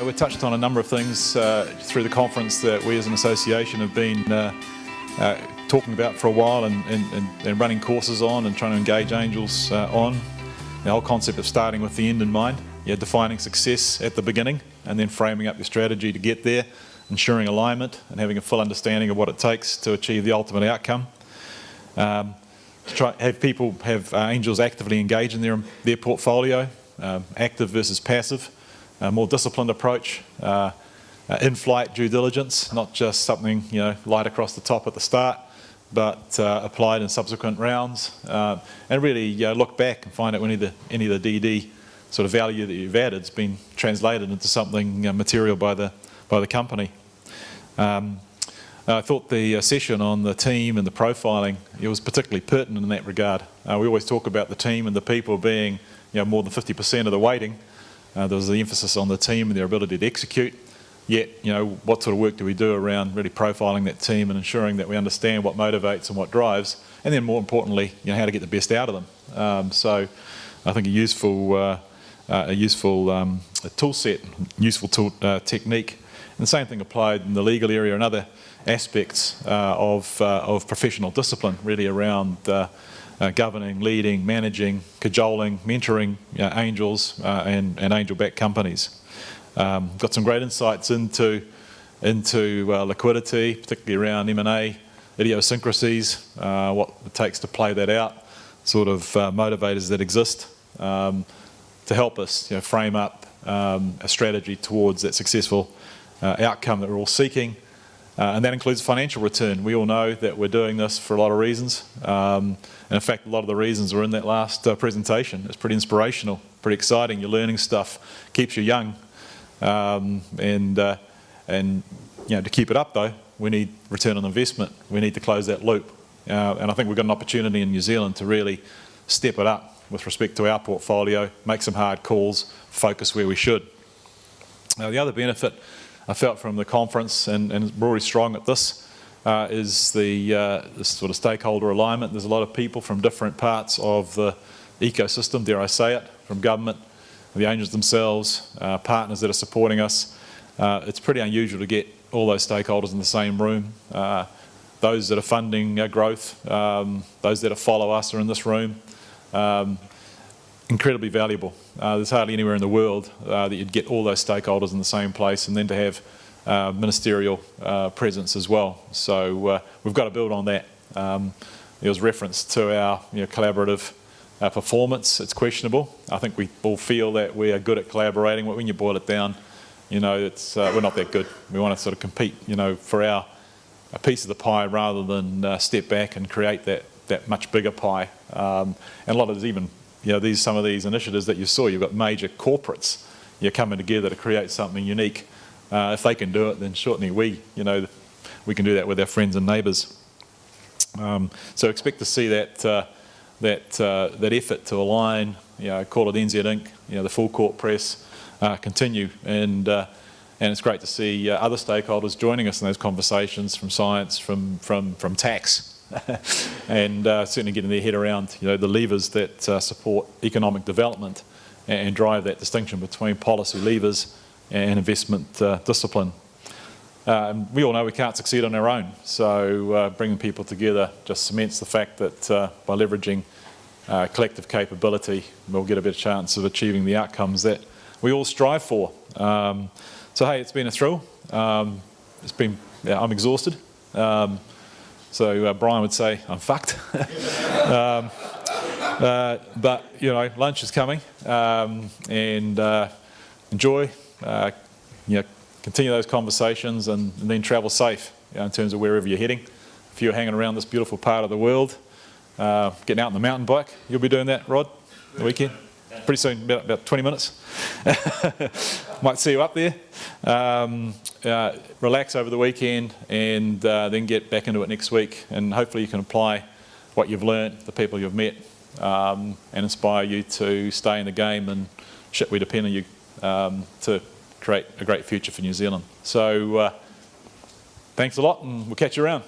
We touched on a number of things through the conference that we as an association have been talking about for a while and running courses on and trying to engage angels on. The whole concept of starting with the end in mind, defining success at the beginning and then framing up your strategy to get there, ensuring alignment and having a full understanding of what it takes to achieve the ultimate outcome. To try have angels actively engage in their portfolio, active versus passive. A more disciplined approach, in-flight due diligence, not just something light across the top at the start, but applied in subsequent rounds, and really look back and find out when any of the DD sort of value that you've added has been translated into something material by the company. I thought the session on the team and the profiling, it was particularly pertinent in that regard. We always talk about the team and the people being more than 50% of the weighting. There was the emphasis on the team and their ability to execute. Yet, what sort of work do we do around really profiling that team and ensuring that we understand what motivates and what drives, and then more importantly, how to get the best out of them. So, I think a useful tool set, useful technique, and the same thing applied in the legal area and other aspects of professional discipline, really around governing, leading, managing, cajoling, mentoring angels and angel-backed companies. Got some great insights into liquidity, particularly around M&A, idiosyncrasies, what it takes to play that out, sort of motivators that exist to help us frame up a strategy towards that successful outcome that we're all seeking. And that includes financial return. We all know that we're doing this for a lot of reasons. And in fact, a lot of the reasons were in that last presentation. It's pretty inspirational, pretty exciting. You're learning stuff, keeps you young. And to keep it up though, we need return on investment. We need to close that loop. And I think we've got an opportunity in New Zealand to really step it up with respect to our portfolio, make some hard calls, focus where we should. Now, the other benefit I felt from the conference, and we're already strong at this, is this sort of stakeholder alignment. There's a lot of people from different parts of the ecosystem, dare I say it, from government, the angels themselves, partners that are supporting us. It's pretty unusual to get all those stakeholders in the same room. Those that are funding growth, those that follow us are in this room. Incredibly valuable. There's hardly anywhere in the world that you'd get all those stakeholders in the same place, and then to have ministerial presence as well. So we've got to build on that. There was reference to our collaborative performance. It's questionable. I think we all feel that we are good at collaborating. When you boil it down, it's we're not that good. We want to sort of compete, for a piece of the pie rather than step back and create that much bigger pie. And a lot of there's even some of these initiatives that you saw, you've got major corporates coming together to create something unique. If they can do it, then certainly we can do that with our friends and neighbours. So expect to see that effort to align, call it NZ Inc., the full court press, continue, and it's great to see other stakeholders joining us in those conversations, from science, from tax. And certainly getting their head around the levers that support economic development and drive that distinction between policy levers and investment discipline. We all know we can't succeed on our own, so bringing people together just cements the fact that by leveraging collective capability, we'll get a better chance of achieving the outcomes that we all strive for. So hey, it's been a thrill. I'm exhausted. So Brian would say, I'm fucked. But, lunch is coming, and enjoy, continue those conversations and then travel safe in terms of wherever you're heading. If you're hanging around this beautiful part of the world, getting out on the mountain bike, you'll be doing that, Rod, the weekend? Pretty soon, about 20 minutes. Might see you up there. Relax over the weekend and then get back into it next week, and hopefully you can apply what you've learnt, the people you've met, and inspire you to stay in the game, and shit, we depend on you to create a great future for New Zealand. So thanks a lot, and we'll catch you around.